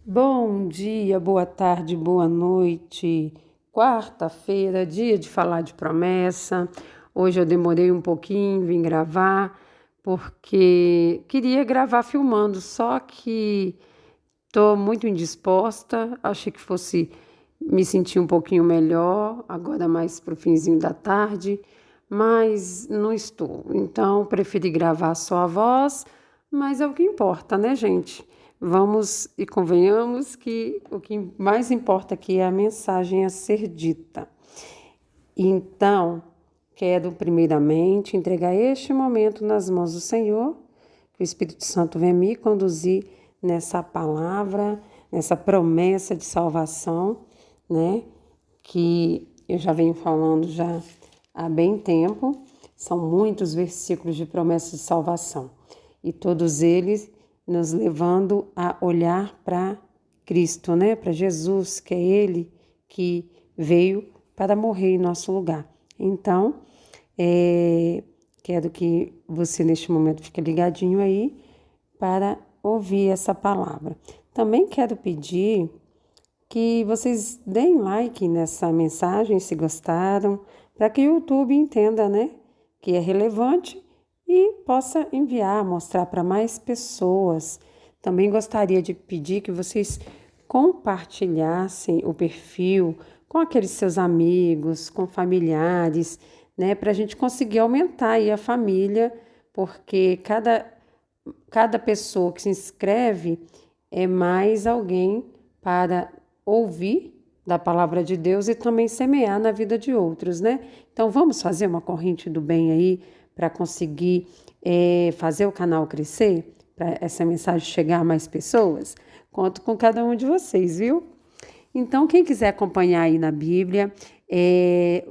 Bom dia, boa tarde, boa noite. Quarta-feira, dia de falar de promessa. Hoje eu demorei um pouquinho, vim gravar, porque queria gravar filmando, só que estou muito indisposta. Achei que fosse me sentir um pouquinho melhor, agora mais para o finzinho da tarde, mas não estou. Então, preferi gravar só a voz, mas é o que importa, né, gente? Vamos e convenhamos que o que mais importa aqui é a mensagem a ser dita. Então, quero primeiramente entregar este momento nas mãos do Senhor, que o Espírito Santo venha me conduzir nessa palavra, nessa promessa de salvação, né? Que eu já venho falando já há bem tempo. São muitos versículos de promessa de salvação e todos eles nos levando a olhar para Cristo, né? Para Jesus, que é Ele que veio para morrer em nosso lugar. Então, quero que você neste momento fique ligadinho aí para ouvir essa palavra. Também quero pedir que vocês deem like nessa mensagem, se gostaram, para que o YouTube entenda, né, que é relevante e possa enviar, mostrar para mais pessoas. Também gostaria de pedir que vocês compartilhassem o perfil com aqueles seus amigos, com familiares, né, para a gente conseguir aumentar aí a família, porque cada pessoa que se inscreve é mais alguém para ouvir da palavra de Deus e também semear na vida de outros, né? Então vamos fazer uma corrente do bem aí para conseguir fazer o canal crescer, para essa mensagem chegar a mais pessoas? Conto com cada um de vocês, viu? Então, quem quiser acompanhar aí na Bíblia,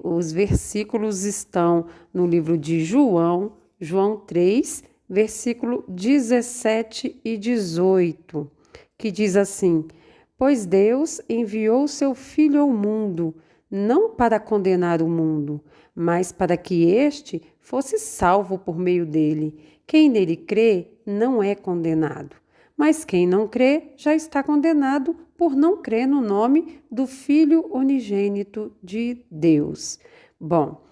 os versículos estão no livro de João 3, versículo 17 e 18, que diz assim: Pois Deus enviou seu Filho ao mundo, não para condenar o mundo, mas para que este fosse salvo por meio dele. Quem nele crê não é condenado, mas quem não crê já está condenado por não crer no nome do Filho unigênito de Deus. Bom,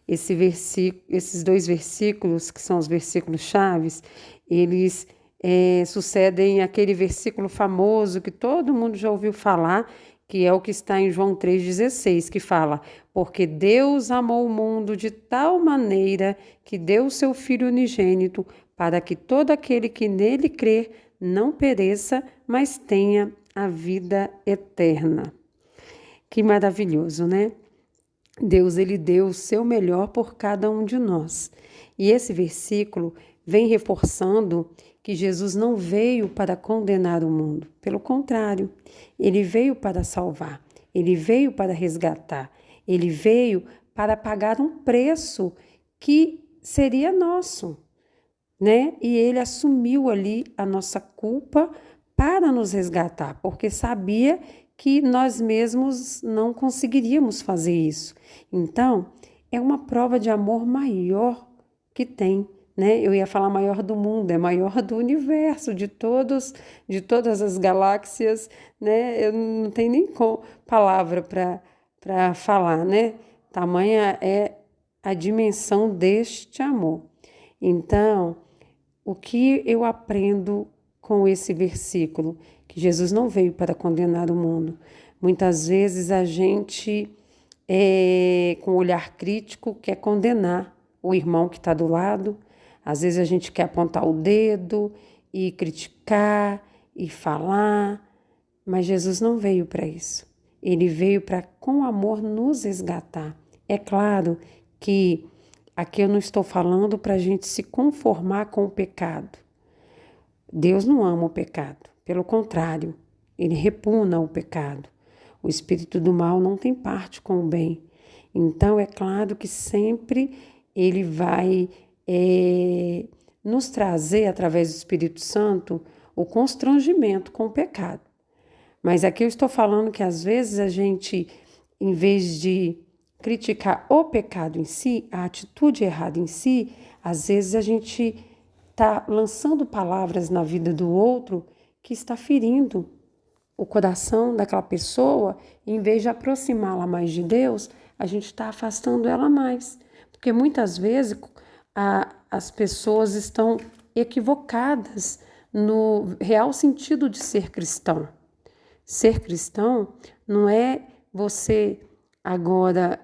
esses dois versículos, que são os versículos chaves, eles sucedem aquele versículo famoso que todo mundo já ouviu falar, que é o que está em João 3,16, que fala: Porque Deus amou o mundo de tal maneira que deu o seu Filho unigênito, para que todo aquele que nele crer não pereça, mas tenha a vida eterna. Que maravilhoso, né? Deus, ele deu o seu melhor por cada um de nós. E esse versículo vem reforçando que Jesus não veio para condenar o mundo. Pelo contrário, ele veio para salvar, ele veio para resgatar, ele veio para pagar um preço que seria nosso, né? E ele assumiu ali a nossa culpa para nos resgatar, porque sabia que nós mesmos não conseguiríamos fazer isso. Então, é uma prova de amor maior que tem, né? Eu ia falar maior do mundo, é maior do universo, de todas as galáxias, né? Eu não tenho nem palavra para falar, né? Tamanha é a dimensão deste amor. Então, o que eu aprendo com esse versículo? Que Jesus não veio para condenar o mundo. Muitas vezes a gente, com olhar crítico, quer condenar o irmão que está do lado. Às vezes a gente quer apontar o dedo e criticar e falar, mas Jesus não veio para isso. Ele veio para, com amor, nos resgatar. É claro que aqui eu não estou falando para a gente se conformar com o pecado. Deus não ama o pecado, pelo contrário, ele repugna o pecado. O espírito do mal não tem parte com o bem. Então, é claro que sempre ele vai nos trazer, através do Espírito Santo, o constrangimento com o pecado. Mas aqui eu estou falando que às vezes a gente, em vez de criticar o pecado em si, a atitude errada em si, às vezes a gente está lançando palavras na vida do outro que está ferindo o coração daquela pessoa, em vez de aproximá-la mais de Deus, a gente está afastando ela mais. Porque muitas vezes as pessoas estão equivocadas no real sentido de ser cristão. Ser cristão não é você agora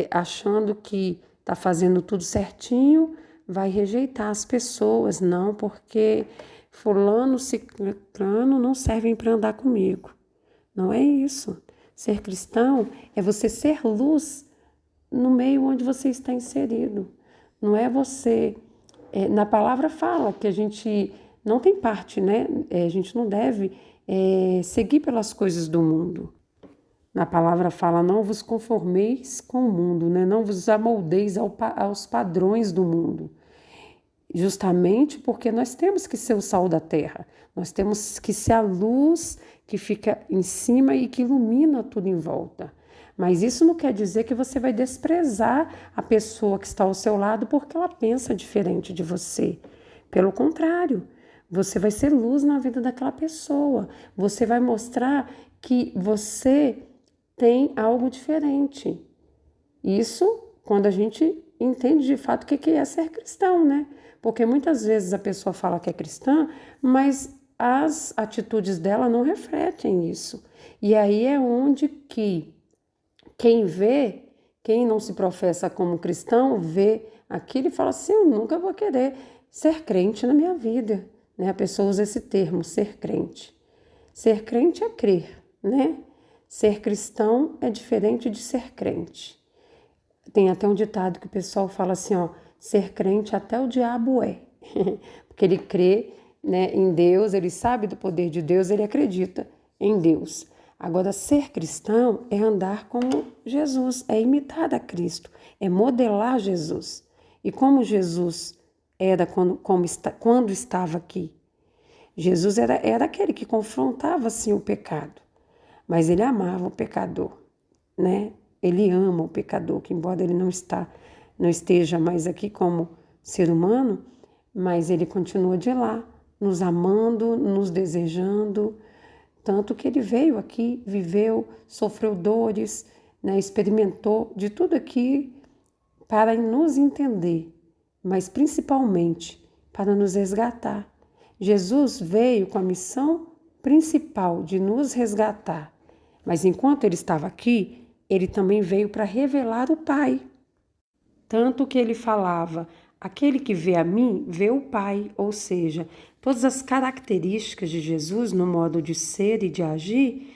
achando que está fazendo tudo certinho, vai rejeitar as pessoas, não, porque fulano, ciclano não servem para andar comigo. Não é isso. Ser cristão é você ser luz no meio onde você está inserido. Não é você... na palavra fala que a gente não tem parte, né? A gente não deve seguir pelas coisas do mundo. Na palavra fala, não vos conformeis com o mundo, né? Não vos amoldeis aos padrões do mundo. Justamente porque nós temos que ser o sal da terra. Nós temos que ser a luz que fica em cima e que ilumina tudo em volta. Mas isso não quer dizer que você vai desprezar a pessoa que está ao seu lado porque ela pensa diferente de você. Pelo contrário, você vai ser luz na vida daquela pessoa. Você vai mostrar que você tem algo diferente. Isso quando a gente entende de fato o que é ser cristão, né? Porque muitas vezes a pessoa fala que é cristã, mas as atitudes dela não refletem isso. E aí é onde que quem não se professa como cristão, vê aquilo e fala assim, eu nunca vou querer ser crente na minha vida, né? A pessoa usa esse termo, ser crente. Ser crente é crer, né? Ser cristão é diferente de ser crente. Tem até um ditado que o pessoal fala assim, ó, ser crente até o diabo é. Porque ele crê, né, em Deus, ele sabe do poder de Deus, ele acredita em Deus. Agora, ser cristão é andar como Jesus, é imitar a Cristo, é modelar Jesus. E como Jesus era quando estava aqui? Jesus era aquele que confrontava, sim, o pecado, mas ele amava o pecador, né? Ele ama o pecador, que embora ele não esteja mais aqui como ser humano, mas ele continua de lá, nos amando, nos desejando, tanto que ele veio aqui, viveu, sofreu dores, né, experimentou de tudo aqui para nos entender, mas principalmente para nos resgatar. Jesus veio com a missão principal de nos resgatar, mas enquanto ele estava aqui, ele também veio para revelar o Pai. Tanto que ele falava, aquele que vê a mim, vê o Pai, ou seja, todas as características de Jesus no modo de ser e de agir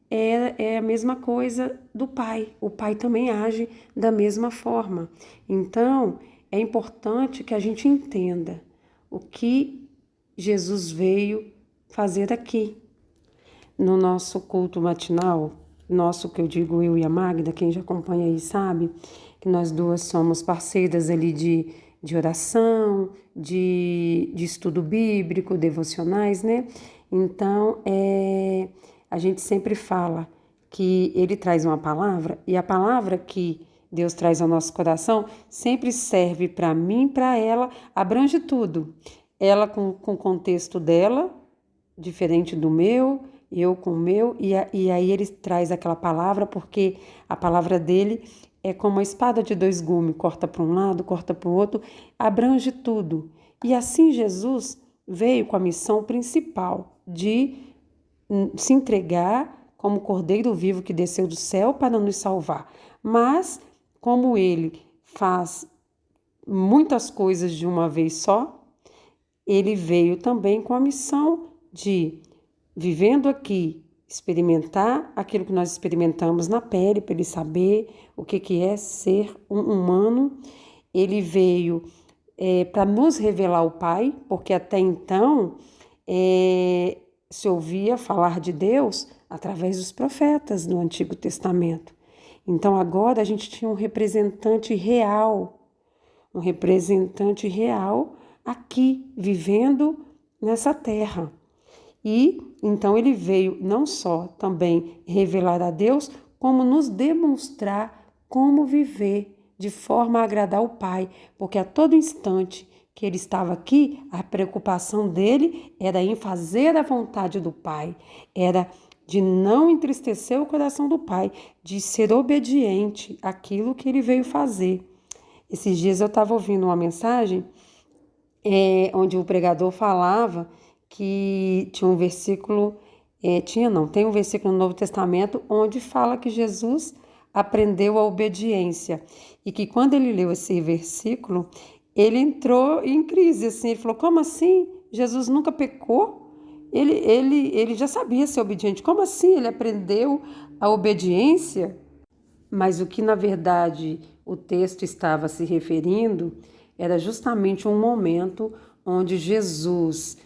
é a mesma coisa do Pai. O Pai também age da mesma forma. Então, é importante que a gente entenda o que Jesus veio fazer aqui. No nosso culto matinal, nosso que eu digo eu e a Magda, quem já acompanha aí sabe, que nós duas somos parceiras ali de oração, de estudo bíblico, devocionais, né? Então, a gente sempre fala que ele traz uma palavra e a palavra que Deus traz ao nosso coração sempre serve para mim, para ela, abrange tudo. Ela com o contexto dela, diferente do meu, eu com o meu, e aí ele traz aquela palavra, porque a palavra dele é como a espada de dois gumes, corta para um lado, corta para o outro, abrange tudo. E assim Jesus veio com a missão principal de se entregar como cordeiro vivo que desceu do céu para nos salvar. Mas, como ele faz muitas coisas de uma vez só, ele veio também com a missão de, vivendo aqui, experimentar aquilo que nós experimentamos na pele, para ele saber o que é ser um humano. Ele veio para nos revelar o Pai, porque até então se ouvia falar de Deus através dos profetas no Antigo Testamento. Então agora a gente tinha um representante real aqui, vivendo nessa terra. E então ele veio não só também revelar a Deus, como nos demonstrar como viver de forma a agradar o Pai, porque a todo instante que ele estava aqui, a preocupação dele era em fazer a vontade do Pai, era de não entristecer o coração do Pai, de ser obediente àquilo que ele veio fazer. Esses dias eu estava ouvindo uma mensagem onde o pregador falava que tinha um versículo, tem um versículo no Novo Testamento onde fala que Jesus aprendeu a obediência e que quando ele leu esse versículo, ele entrou em crise, assim, ele falou, como assim? Jesus nunca pecou? Ele já sabia ser obediente, como assim? Ele aprendeu a obediência? Mas o que, na verdade, o texto estava se referindo era justamente um momento onde Jesus,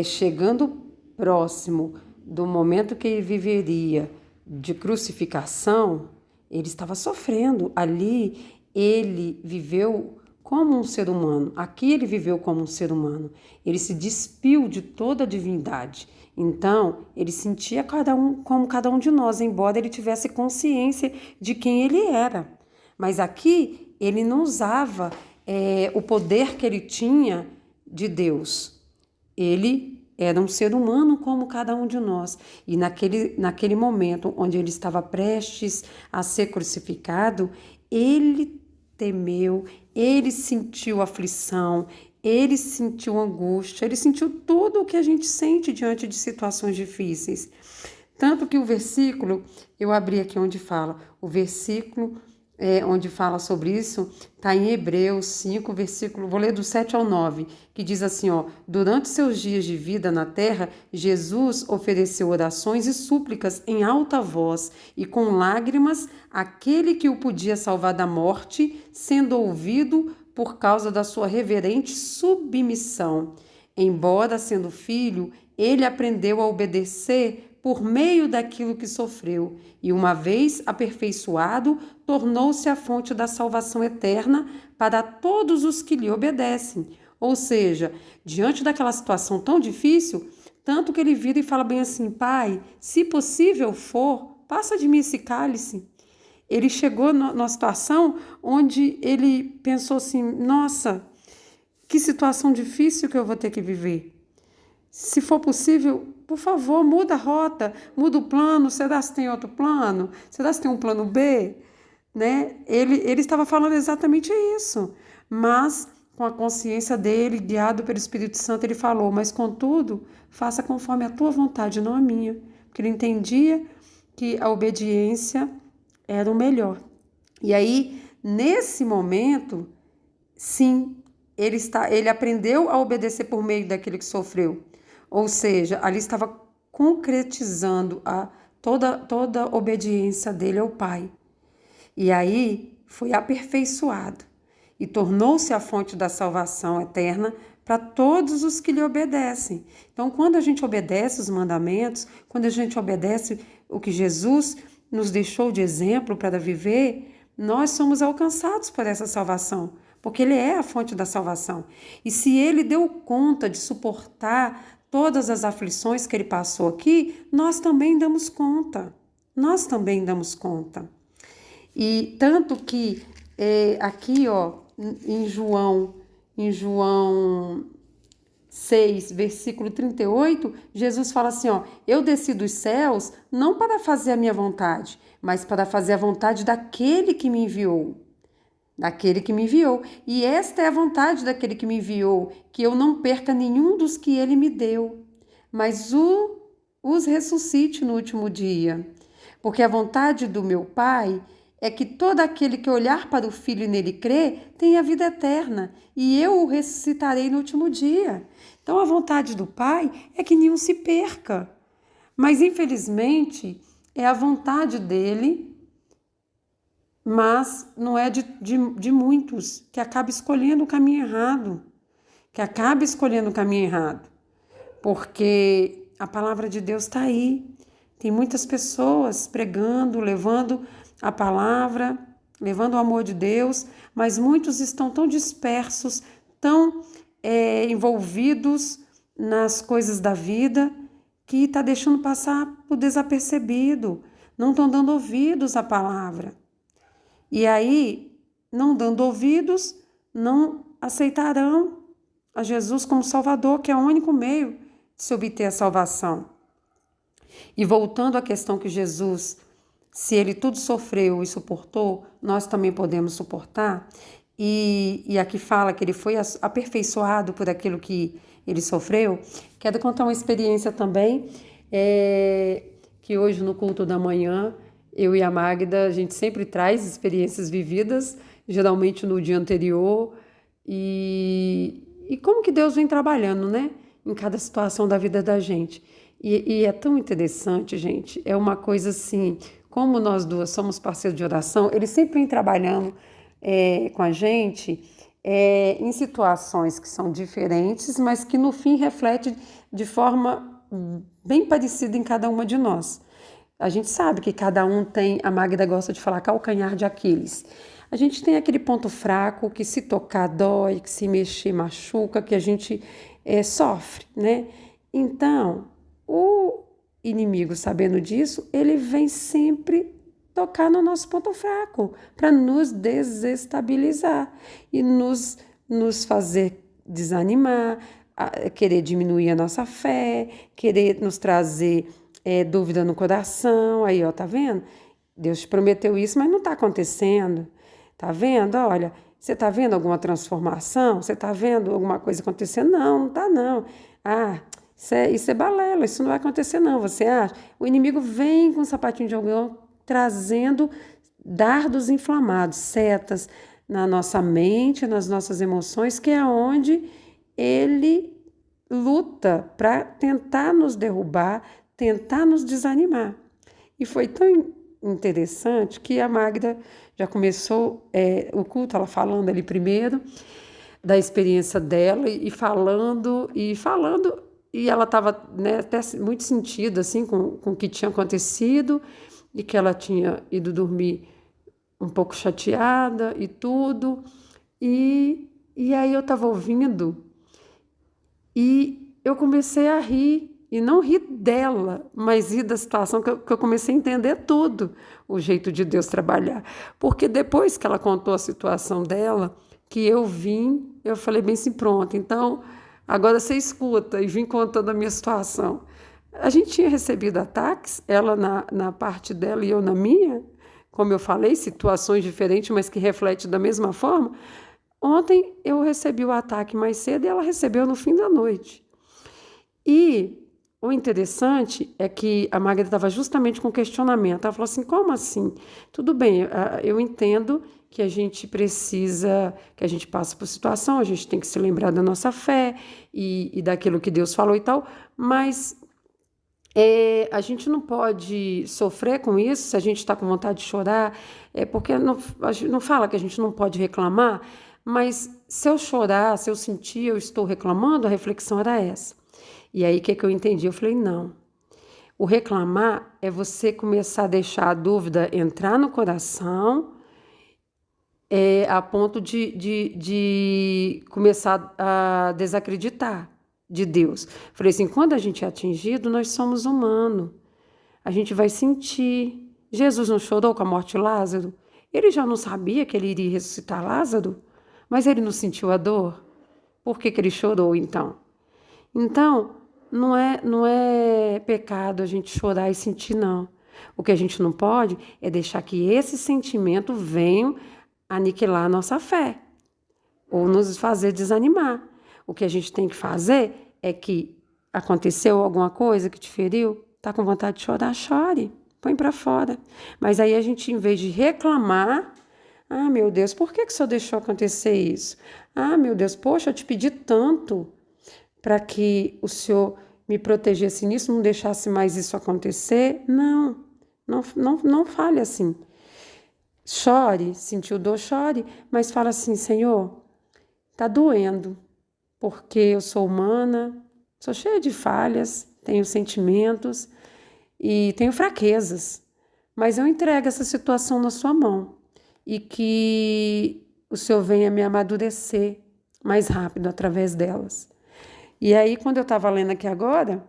chegando próximo do momento que ele viveria de crucificação, ele estava sofrendo. Ali, ele viveu como um ser humano. Aqui ele viveu como um ser humano. Ele se despiu de toda a divindade. Então, ele sentia como cada um de nós, embora ele tivesse consciência de quem ele era. Mas aqui, ele não usava o poder que ele tinha de Deus. Ele era um ser humano como cada um de nós. E naquele momento onde ele estava prestes a ser crucificado, ele temeu, ele sentiu aflição, ele sentiu angústia, ele sentiu tudo o que a gente sente diante de situações difíceis. Tanto que o versículo, eu abri aqui onde fala, o versículo onde fala sobre isso, está em Hebreus 5, versículo, vou ler do 7 ao 9, que diz assim, durante seus dias de vida na terra, Jesus ofereceu orações e súplicas em alta voz e com lágrimas àquele que o podia salvar da morte, sendo ouvido por causa da sua reverente submissão. Embora sendo filho, ele aprendeu a obedecer por meio daquilo que sofreu, e uma vez aperfeiçoado, tornou-se a fonte da salvação eterna para todos os que lhe obedecem. Ou seja, diante daquela situação tão difícil, tanto que ele vira e fala bem assim, Pai, se possível for, passa de mim esse cálice. Ele chegou numa situação onde ele pensou assim, nossa, que situação difícil que eu vou ter que viver. Se for possível, por favor, muda a rota, muda o plano, será que tem outro plano? Será que tem um plano B? Né? Ele estava falando exatamente isso, mas com a consciência dele, guiado pelo Espírito Santo, ele falou, mas contudo, faça conforme a tua vontade, não a minha. Porque ele entendia que a obediência era o melhor. E aí, nesse momento, sim, ele aprendeu a obedecer por meio daquilo que sofreu. Ou seja, ali estava concretizando toda a obediência dele ao Pai. E aí foi aperfeiçoado e tornou-se a fonte da salvação eterna para todos os que lhe obedecem. Então, quando a gente obedece os mandamentos, quando a gente obedece o que Jesus nos deixou de exemplo para viver, nós somos alcançados por essa salvação, porque Ele é a fonte da salvação. E se Ele deu conta de suportar todas as aflições que Ele passou aqui, nós também damos conta. Nós também damos conta. E tanto que aqui, em João 6, versículo 38, Jesus fala assim, eu desci dos céus não para fazer a minha vontade, mas para fazer a vontade daquele que me enviou. Daquele que me enviou. E esta é a vontade daquele que me enviou, que eu não perca nenhum dos que ele me deu, mas os ressuscite no último dia. Porque a vontade do meu Pai é que todo aquele que olhar para o Filho e nele crer tenha vida eterna, e eu o ressuscitarei no último dia. Então a vontade do Pai é que nenhum se perca. Mas infelizmente é a vontade dele, mas não é de muitos, que acaba escolhendo o caminho errado. Porque a palavra de Deus está aí. Tem muitas pessoas pregando, levando a palavra, levando o amor de Deus, mas muitos estão tão dispersos, tão envolvidos nas coisas da vida, que está deixando passar por desapercebido, não estão dando ouvidos à palavra. E aí, não dando ouvidos, não aceitarão a Jesus como Salvador, que é o único meio de se obter a salvação. E voltando à questão que Jesus, se ele tudo sofreu e suportou, nós também podemos suportar. E aqui fala que ele foi aperfeiçoado por aquilo que ele sofreu. Quero contar uma experiência também, que hoje no culto da manhã, eu e a Magda, a gente sempre traz experiências vividas, geralmente no dia anterior, e como que Deus vem trabalhando, né? Em cada situação da vida da gente. E é tão interessante, gente, é uma coisa assim, como nós duas somos parceiros de oração, ele sempre vem trabalhando com a gente em situações que são diferentes, mas que no fim reflete de forma bem parecida em cada uma de nós. A gente sabe que cada um tem, a Magda gosta de falar, calcanhar de Aquiles. A gente tem aquele ponto fraco que se tocar dói, que se mexer machuca, que a gente sofre, né? Então, o inimigo, sabendo disso, ele vem sempre tocar no nosso ponto fraco para nos desestabilizar e nos fazer desanimar, querer diminuir a nossa fé, querer nos trazer dúvida no coração. Aí, ó, tá vendo? Deus te prometeu isso, mas não está acontecendo. Tá vendo? Olha, você tá vendo alguma transformação? Você tá vendo alguma coisa acontecendo? Não, não tá não. Ah, isso é balela, isso não vai acontecer não, você acha? O inimigo vem com um sapatinho de algodão trazendo dardos inflamados, setas na nossa mente, nas nossas emoções, que é onde ele luta para tentar nos derrubar, tentar nos desanimar. E foi tão interessante que a Magda já começou o culto, ela falando ali primeiro da experiência dela e falando, e ela estava, né, até muito sentida assim, com o que tinha acontecido e que ela tinha ido dormir um pouco chateada e tudo. E aí eu estava ouvindo e eu comecei a rir. E não rir dela, mas rir da situação que eu comecei a entender tudo, o jeito de Deus trabalhar. Porque depois que ela contou a situação dela, que eu vim, eu falei bem assim, pronto, então agora você escuta, e vim contando a minha situação. A gente tinha recebido ataques, ela na parte dela e eu na minha, como eu falei, situações diferentes, mas que refletem da mesma forma. Ontem eu recebi o ataque mais cedo e ela recebeu no fim da noite. E o interessante é que a Magda estava justamente com questionamento. Ela falou assim, como assim? Tudo bem, eu entendo que a gente precisa, que a gente passa por situação, a gente tem que se lembrar da nossa fé e daquilo que Deus falou e tal, mas a gente não pode sofrer com isso se a gente está com vontade de chorar, porque a gente não fala que a gente não pode reclamar, mas se eu chorar, se eu sentir, eu estou reclamando, a reflexão era essa. E aí, o que eu entendi? Eu falei, não. O reclamar é você começar a deixar a dúvida entrar no coração, a ponto de começar a desacreditar de Deus. Falei assim, quando a gente é atingido, nós somos humanos. A gente vai sentir. Jesus não chorou com a morte de Lázaro? Ele já não sabia que ele iria ressuscitar Lázaro? Mas ele não sentiu a dor? Por que ele chorou, então? Então, não é pecado a gente chorar e sentir, não. O que a gente não pode é deixar que esse sentimento venha aniquilar a nossa fé ou nos fazer desanimar. O que a gente tem que fazer é que aconteceu alguma coisa que te feriu, tá com vontade de chorar, chore, põe para fora. Mas aí a gente, em vez de reclamar, ah, meu Deus, por que o senhor deixou acontecer isso? Ah, meu Deus, poxa, eu te pedi tanto para que o Senhor me protegesse nisso, não deixasse mais isso acontecer. Não fale assim. Chore, sentiu dor, chore, mas fala assim, Senhor, tá doendo, porque eu sou humana, sou cheia de falhas, tenho sentimentos e tenho fraquezas, mas eu entrego essa situação na sua mão e que o Senhor venha me amadurecer mais rápido através delas. E aí, quando eu estava lendo aqui agora,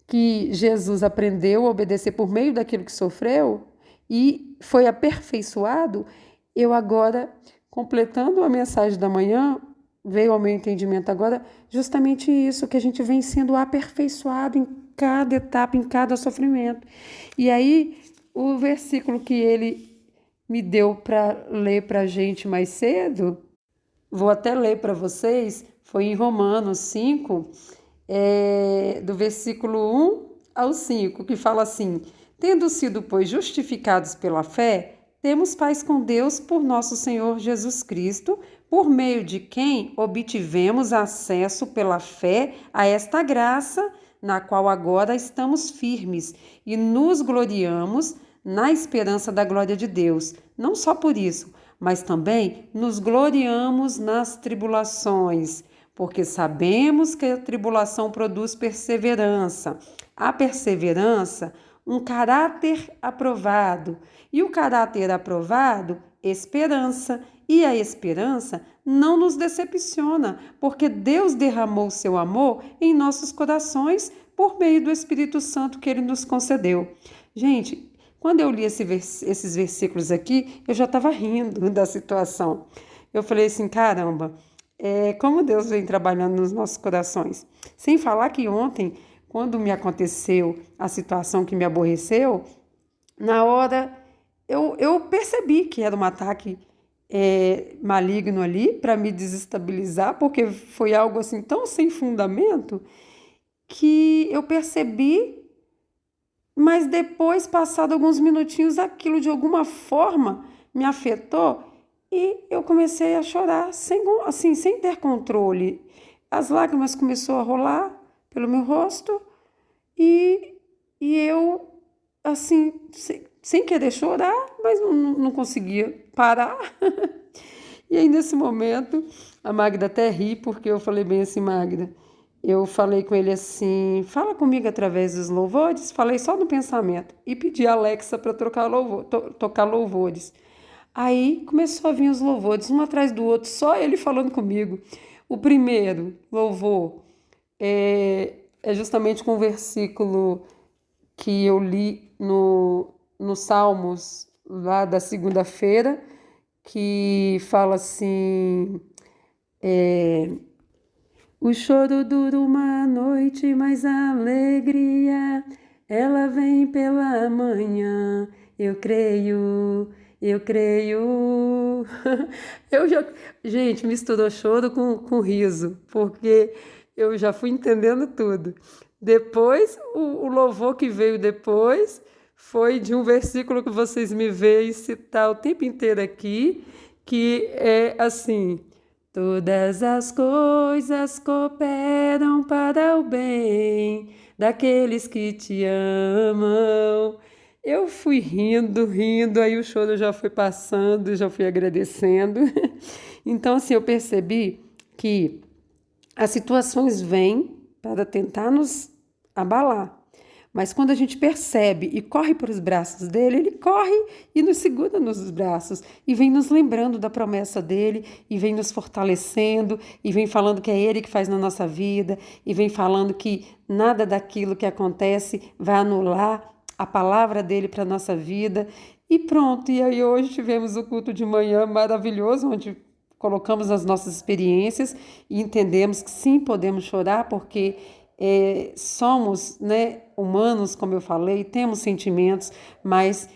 que Jesus aprendeu a obedecer por meio daquilo que sofreu e foi aperfeiçoado, eu agora, completando a mensagem da manhã, veio ao meu entendimento agora justamente isso, que a gente vem sendo aperfeiçoado em cada etapa, em cada sofrimento. E aí, o versículo que ele me deu para ler para a gente mais cedo, vou até ler para vocês, foi em Romanos 5, do versículo 1 ao 5, que fala assim: tendo sido, pois, justificados pela fé, temos paz com Deus por nosso Senhor Jesus Cristo, por meio de quem obtivemos acesso pela fé a esta graça, na qual agora estamos firmes e nos gloriamos na esperança da glória de Deus. Não só por isso, mas também nos gloriamos nas tribulações, porque sabemos que a tribulação produz perseverança. A perseverança, um caráter aprovado. E o caráter aprovado, esperança. E a esperança não nos decepciona, porque Deus derramou seu amor em nossos corações por meio do Espírito Santo que Ele nos concedeu. Gente, quando eu li esses versículos aqui, eu já estava rindo da situação. Eu falei assim, caramba, como Deus vem trabalhando nos nossos corações. Sem falar que ontem, quando me aconteceu a situação que me aborreceu, na hora eu percebi que era um ataque maligno ali para me desestabilizar, porque foi algo assim tão sem fundamento que eu percebi, mas depois, passado alguns minutinhos, aquilo de alguma forma me afetou e eu comecei a chorar sem ter controle. As lágrimas começaram a rolar pelo meu rosto e eu, assim, sem querer chorar, mas não conseguia parar. E aí, nesse momento, a Magda até ri, porque eu falei bem assim, Magda, eu falei com ele assim, fala comigo através dos louvores, falei só no pensamento, e pedi a Alexa para tocar louvores. Aí começou a vir os louvores, um atrás do outro, só ele falando comigo. O primeiro louvor é justamente com o versículo que eu li no Salmos, lá da segunda-feira, que fala assim, o choro dura uma noite, mas a alegria, ela vem pela manhã. Eu creio, eu creio. Gente, misturou choro com riso, porque eu já fui entendendo tudo. Depois, o louvor que veio depois foi de um versículo que vocês me veem citar o tempo inteiro aqui, que é assim: todas as coisas cooperam para o bem daqueles que te amam. Eu fui rindo, aí o choro já foi passando, já fui agradecendo. Então, assim, eu percebi que as situações vêm para tentar nos abalar. Mas quando a gente percebe e corre para os braços dele, ele corre e nos segura nos braços e vem nos lembrando da promessa dele e vem nos fortalecendo e vem falando que é ele que faz na nossa vida e vem falando que nada daquilo que acontece vai anular a palavra dele para a nossa vida. E pronto, e aí hoje tivemos o culto de manhã maravilhoso, onde colocamos as nossas experiências e entendemos que sim, podemos chorar, porque somos, né, humanos, como eu falei, temos sentimentos, mas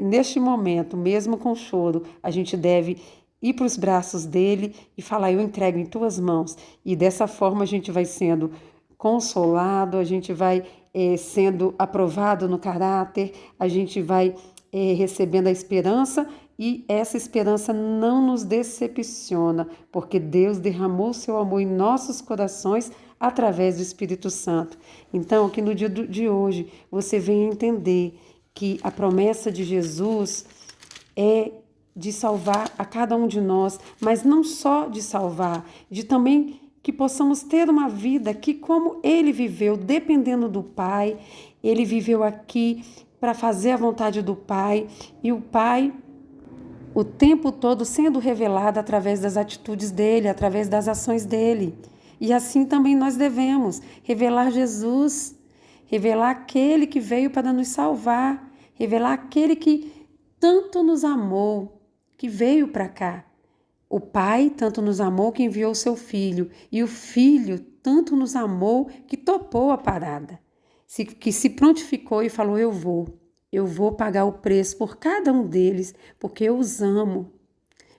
neste momento, mesmo com choro, a gente deve ir para os braços dele e falar, eu entrego em tuas mãos. E dessa forma a gente vai sendo consolado, a gente vai sendo aprovado no caráter, a gente vai recebendo a esperança, e essa esperança não nos decepciona, porque Deus derramou seu amor em nossos corações através do Espírito Santo. Então, que no dia de hoje você venha entender que a promessa de Jesus é de salvar a cada um de nós, mas não só de salvar, de também que possamos ter uma vida que, como ele viveu, dependendo do Pai, ele viveu aqui para fazer a vontade do Pai, e o Pai o tempo todo sendo revelado através das atitudes dele, através das ações dele. E assim também nós devemos revelar Jesus, revelar aquele que veio para nos salvar, revelar aquele que tanto nos amou, que veio para cá. O Pai tanto nos amou que enviou o seu Filho, e o Filho tanto nos amou que topou a parada, que se prontificou e falou: eu vou pagar o preço por cada um deles, porque eu os amo,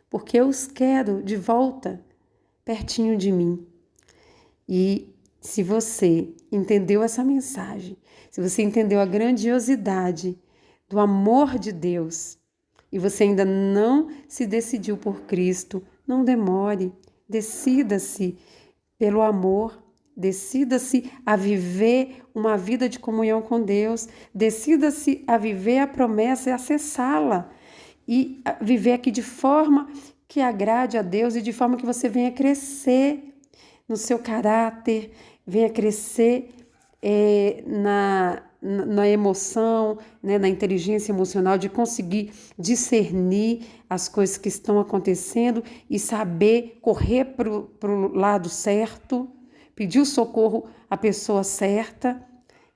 porque eu os quero de volta pertinho de mim. E se você entendeu essa mensagem, se você entendeu a grandiosidade do amor de Deus e você ainda não se decidiu por Cristo, não demore, decida-se pelo amor, decida-se a viver uma vida de comunhão com Deus, decida-se a viver a promessa e acessá-la e viver aqui de forma que agrade a Deus e de forma que você venha crescer no seu caráter, venha crescer na emoção, né, na inteligência emocional, de conseguir discernir as coisas que estão acontecendo e saber correr para o lado certo, pedir o socorro à pessoa certa,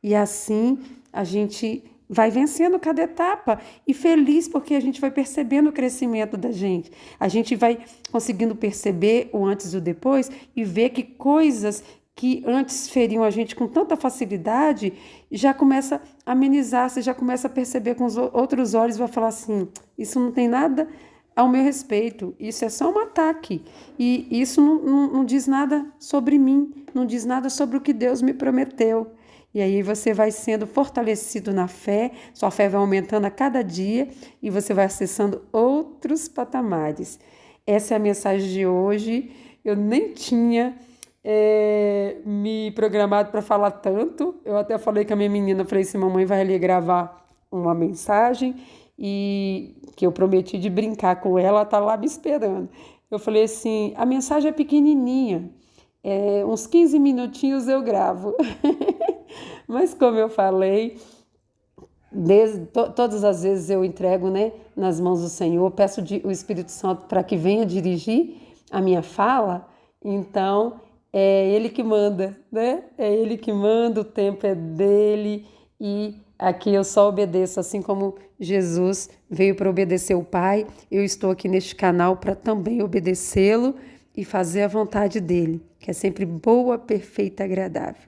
e assim a gente vai vencendo cada etapa e feliz porque a gente vai percebendo o crescimento da gente. A gente vai conseguindo perceber o antes e o depois e ver que coisas que antes feriam a gente com tanta facilidade já começa a amenizar, você já começa a perceber com os outros olhos e vai falar assim: isso não tem nada ao meu respeito, isso é só um ataque e isso não diz nada sobre mim, não diz nada sobre o que Deus me prometeu. E aí você vai sendo fortalecido na fé, sua fé vai aumentando a cada dia e você vai acessando outros patamares. Essa é a mensagem de hoje. Eu nem tinha me programado para falar tanto. Eu até falei com a minha menina, falei assim: mamãe vai ali gravar uma mensagem e que eu prometi de brincar com ela, ela tá lá me esperando. Eu falei assim: a mensagem é pequenininha, uns 15 minutinhos eu gravo. Mas como eu falei, todas as vezes eu entrego, né, nas mãos do Senhor, peço o Espírito Santo para que venha dirigir a minha fala, então é Ele que manda, né? É Ele que manda, o tempo é dele e aqui eu só obedeço, assim como Jesus veio para obedecer o Pai, eu estou aqui neste canal para também obedecê-lo e fazer a vontade dele, que é sempre boa, perfeita e agradável.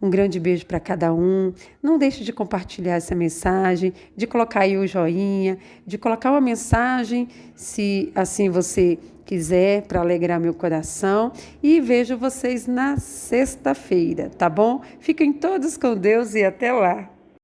Um grande beijo para cada um. Não deixe de compartilhar essa mensagem, de colocar aí o joinha, de colocar uma mensagem, se assim você quiser, para alegrar meu coração. E vejo vocês na sexta-feira, tá bom? Fiquem todos com Deus e até lá.